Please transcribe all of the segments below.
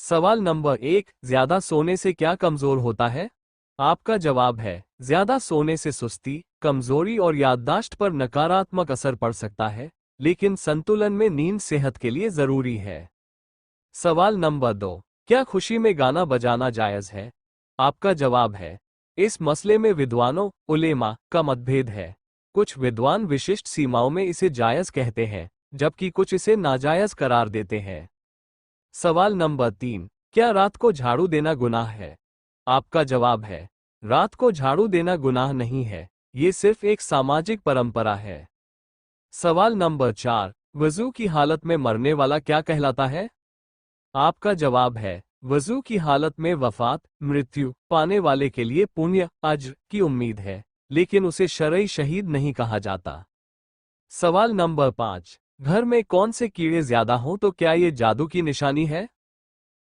सवाल नंबर 1, ज्यादा सोने से क्या कमजोर होता है? आपका जवाब है, ज्यादा सोने से सुस्ती, कमजोरी और याददाश्त पर नकारात्मक असर पड़ सकता है, लेकिन संतुलन में नींद सेहत के लिए जरूरी है। सवाल नंबर 2, क्या खुशी में गाना बजाना जायज है? आपका जवाब है, इस मसले में विद्वानों उलेमा का मतभेद है। कुछ विद्वान विशिष्ट सीमाओं में इसे जायज कहते हैं, जबकि कुछ इसे नाजायज करार देते हैं। सवाल नंबर 3, क्या रात को झाड़ू देना गुनाह है? आपका जवाब है, रात को झाड़ू देना गुनाह नहीं है, ये सिर्फ एक सामाजिक परंपरा है। सवाल नंबर 4, वजू की हालत में मरने वाला क्या कहलाता है? आपका जवाब है, वजू की हालत में वफात, मृत्यु पाने वाले के लिए पुण्य अज्र की उम्मीद है, लेकिन उसे शरई शहीद नहीं कहा जाता। सवाल नंबर 5, घर में कौन से कीड़े ज्यादा हों तो क्या ये जादू की निशानी है?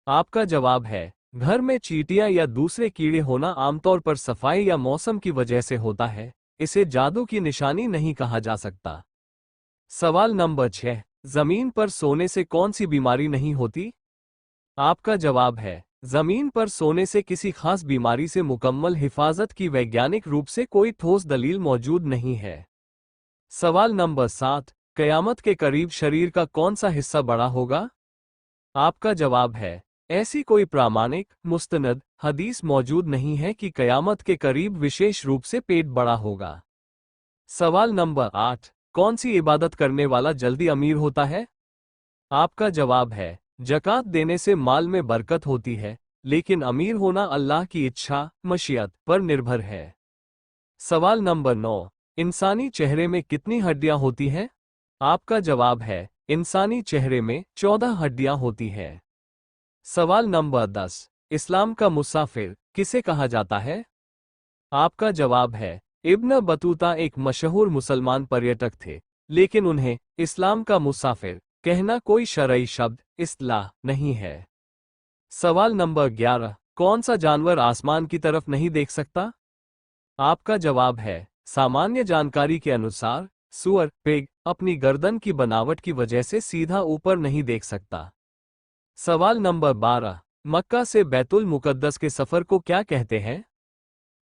आपका जवाब है, घर में चींटियां या दूसरे कीड़े होना आमतौर पर सफाई या मौसम की वजह से होता है, इसे जादू की निशानी नहीं कहा जा सकता। सवाल नंबर 6, जमीन पर सोने से कौन सी बीमारी नहीं होती? आपका जवाब है, जमीन पर सोने से किसी खास बीमारी से मुकम्मल हिफाजत की वैज्ञानिक रूप से कोई ठोस दलील मौजूद नहीं है। सवाल नंबर 7, कयामत के करीब शरीर का कौन सा हिस्सा बड़ा होगा? आपका जवाब है, ऐसी कोई प्रामाणिक मुस्तनद हदीस मौजूद नहीं है कि कयामत के करीब विशेष रूप से पेट बड़ा होगा। सवाल नंबर 8, कौन सी इबादत करने वाला जल्दी अमीर होता है? आपका जवाब है, ज़कात देने से माल में बरकत होती है, लेकिन अमीर होना अल्लाह की इच्छा मशीयत पर निर्भर है। सवाल नंबर 9, इंसानी चेहरे में कितनी हड्डियां होती हैं? आपका जवाब है, इंसानी चेहरे में 14 हड्डियां होती हैं। सवाल नंबर 10, इस्लाम का मुसाफिर किसे कहा जाता है? आपका जवाब है, इब्न बतूता एक मशहूर मुसलमान पर्यटक थे, लेकिन उन्हें इस्लाम का मुसाफिर कहना कोई शरई शब्द इस्लाह नहीं है। सवाल नंबर 11, कौन सा जानवर आसमान की तरफ नहीं देख सकता? आपका जवाब है, सामान्य जानकारी के अनुसार सूअर पिग अपनी गर्दन की बनावट की वजह से सीधा ऊपर नहीं देख सकता। सवाल नंबर 12, मक्का से बैतुल मुकद्दस के सफर को क्या कहते हैं?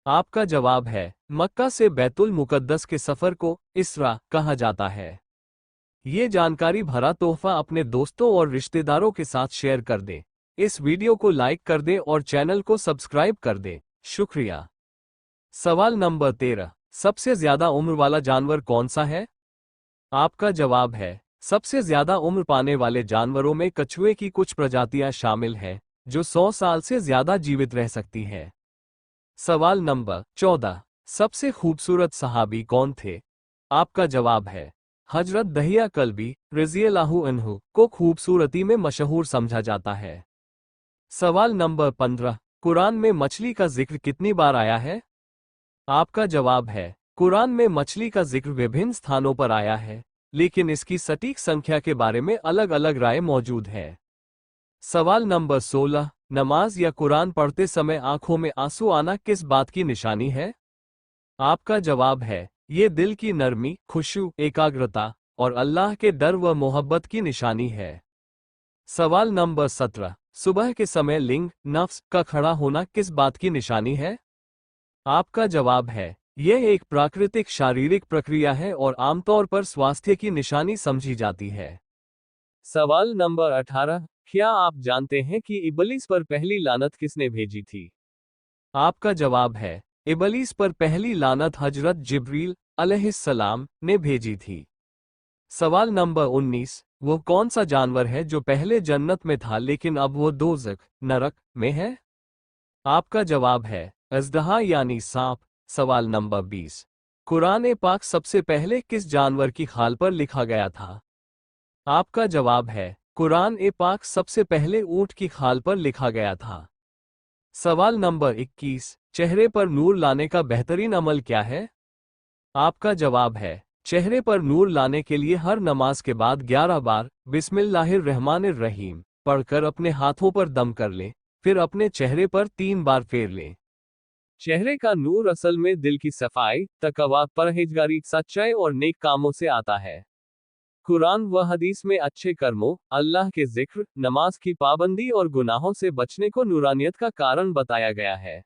आपका जवाब है, मक्का से बैतुल मुकद्दस के सफर को इसरा कहा जाता है। ये जानकारी भरा तोहफा अपने दोस्तों और रिश्तेदारों के साथ शेयर कर दें। इस वीडियो को लाइक कर दें और चैनल को सब्सक्राइब कर दें। शुक्रिया। सवाल नंबर 13, सबसे ज्यादा उम्र वाला जानवर कौन सा है? आपका जवाब है, सबसे ज्यादा उम्र पाने वाले जानवरों में कछुए की कुछ प्रजातियां शामिल हैं, जो 100 साल से ज्यादा जीवित रह सकती हैं। सवाल नंबर 14, सबसे खूबसूरत सहाबी कौन थे? आपका जवाब है, हजरत दहिया कल्बी रज़ियल्लाहु अन्हु को खूबसूरती में मशहूर समझा जाता है। सवाल नंबर 15, कुरान में मछली का जिक्र कितनी बार आया है? आपका जवाब है, कुरान में मछली का जिक्र विभिन्न स्थानों पर आया है, लेकिन इसकी सटीक संख्या के बारे में अलग अलग राय मौजूद है। सवाल नंबर 16, नमाज या कुरान पढ़ते समय आंखों में आंसू आना किस बात की निशानी है? आपका जवाब है, ये दिल की नरमी, खुशू, एकाग्रता और अल्लाह के डर व मोहब्बत की निशानी है। सवाल नंबर 17, सुबह के समय लिंग नफ्स का खड़ा होना किस बात की निशानी है? आपका जवाब है, यह एक प्राकृतिक शारीरिक प्रक्रिया है और आमतौर पर स्वास्थ्य की निशानी समझी जाती है। सवाल नंबर 18, क्या आप जानते हैं कि इबलीस पर पहली लानत किसने भेजी थी? आपका जवाब है, इबलीस पर पहली लानत हजरत जिब्रील अलैहिस्सलाम ने भेजी थी। सवाल नंबर 19, वो कौन सा जानवर है जो पहले जन्नत में था लेकिन अब वो दोज़ख नरक में है? आपका जवाब है, अज़दहा यानी सांप। सवाल नंबर 20, कुरान पाक सबसे पहले किस जानवर की खाल पर लिखा गया था? आपका जवाब है, कुरान पाक सबसे पहले ऊंट की खाल पर लिखा गया था। सवाल नंबर 21, चेहरे पर नूर लाने का बेहतरीन अमल क्या है? आपका जवाब है, चेहरे पर नूर लाने के लिए हर नमाज के बाद 11 बार बिस्मिल्लाहिर्रहमानिर्रहीम पढ़कर अपने हाथों पर दम कर लें, फिर अपने चेहरे पर 3 बार फेर लें। चेहरे का नूर असल में दिल की सफाई, तकवा, परहेजगारी, सच्चाई और नेक कामों से आता है। कुरान व हदीस में अच्छे कर्मों, अल्लाह के जिक्र, नमाज की पाबंदी और गुनाहों से बचने को नूरानियत का कारण बताया गया है।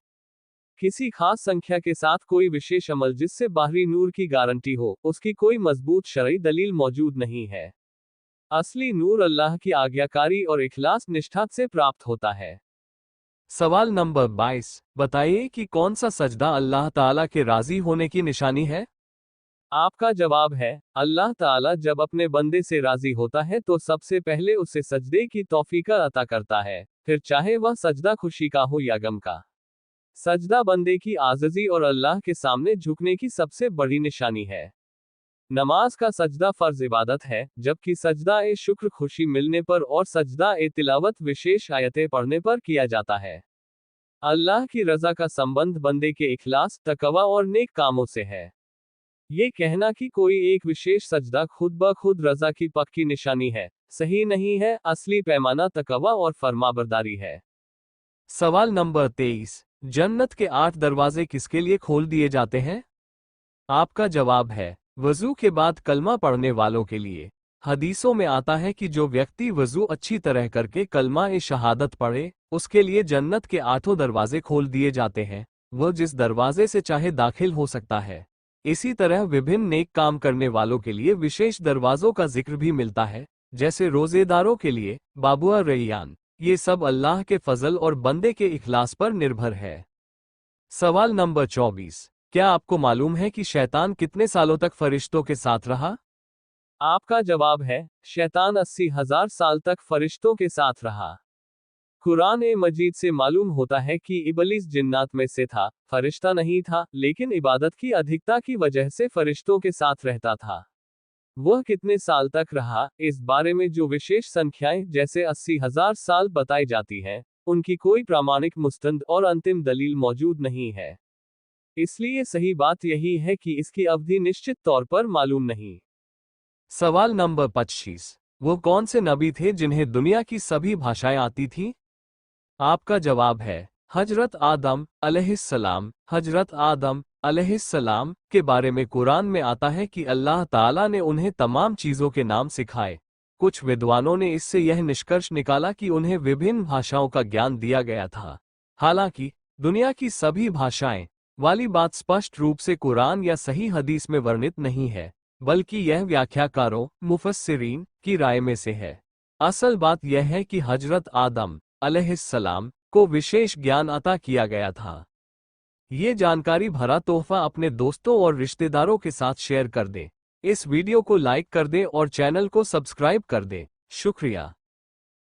किसी खास संख्या के साथ कोई विशेष अमल जिससे बाहरी नूर की गारंटी हो, उसकी कोई मजबूत शरई दलील मौजूद नहीं है। असली नूर अल्लाह की आज्ञाकारी और इखलास निष्ठा से प्राप्त होता है। सवाल नंबर 22, बताइए कि कौन सा सजदा अल्लाह ताला के राजी होने की निशानी है? आपका जवाब है, अल्लाह ताला जब अपने बंदे से राजी होता है तो सबसे पहले उसे सजदे की तौफीक अता करता है, फिर चाहे वह सजदा खुशी का हो या गम का। सजदा बंदे की आज़ज़ी और अल्लाह के सामने झुकने की सबसे बड़ी निशानी है। नमाज का सजदा फर्ज इबादत है, जबकि सजदा ए शुक्र खुशी मिलने पर और सजदा ए तिलावत विशेष आयतें पढ़ने पर किया जाता है। अल्लाह की रजा का संबंध बंदे के इखलास, तकवा और नेक कामों से है। ये कहना कि कोई एक विशेष सजदा खुद ब खुद रजा की पक्की निशानी है, सही नहीं है। असली पैमाना तकवा और फरमाबरदारी है। सवाल नंबर 23, जन्नत के 8 दरवाजे किसके लिए खोल दिए जाते हैं? आपका जवाब है, वजू के बाद कलमा पढ़ने वालों के लिए। हदीसों में आता है कि जो व्यक्ति वजू अच्छी तरह करके कलमा ए शहादत पढ़े, उसके लिए जन्नत के 8 दरवाजे खोल दिए जाते हैं। वह जिस दरवाजे से चाहे दाखिल हो सकता है। इसी तरह विभिन्न नेक काम करने वालों के लिए विशेष दरवाजों का जिक्र भी मिलता है, जैसे रोजेदारों के लिए बाबुआ रैयान। ये सब अल्लाह के फजल और बंदे के इखलास पर निर्भर है। सवाल नंबर 24, क्या आपको मालूम है कि शैतान कितने सालों तक फरिश्तों के साथ रहा? आपका जवाब है, शैतान 80,000 साल तक फरिश्तों के साथ रहा। कुरान ए मजीद से मालूम होता है कि इबलीस जिन्नात में से था, फरिश्ता नहीं था, लेकिन इबादत की अधिकता की वजह से फरिश्तों के साथ रहता था। वह कितने साल तक रहा, इस बारे में जो विशेष संख्याएं जैसे 80,000 साल बताई जाती हैं, उनकी कोई प्रामाणिक मुस्तंद और अंतिम दलील मौजूद नहीं है। इसलिए सही बात यही है कि इसकी अवधि निश्चित तौर पर मालूम नहीं। सवाल नंबर 25, वो कौन से नबी थे जिन्हें दुनिया की सभी भाषाएं आती थीं? आपका जवाब है, हजरत आदम अलैहिस्सलाम। हजरत आदम अलैहिस्सलाम के बारे में कुरान में आता है कि अल्लाह ताला ने उन्हें तमाम चीज़ों के नाम सिखाए। कुछ विद्वानों ने इससे यह निष्कर्ष निकाला कि उन्हें विभिन्न भाषाओं का ज्ञान दिया गया था। हालांकि दुनिया की सभी भाषाएं वाली बात स्पष्ट रूप से कुरान या सही हदीस में वर्णित नहीं है, बल्कि यह व्याख्याकारों मुफस्सिरीन की राय में से है। असल बात यह है कि हजरत आदम अलैहिस्सलाम को विशेष ज्ञान अता किया गया था। ये जानकारी भरा तोहफा अपने दोस्तों और रिश्तेदारों के साथ शेयर कर दें। इस वीडियो को लाइक कर दें और चैनल को सब्सक्राइब कर दें। शुक्रिया।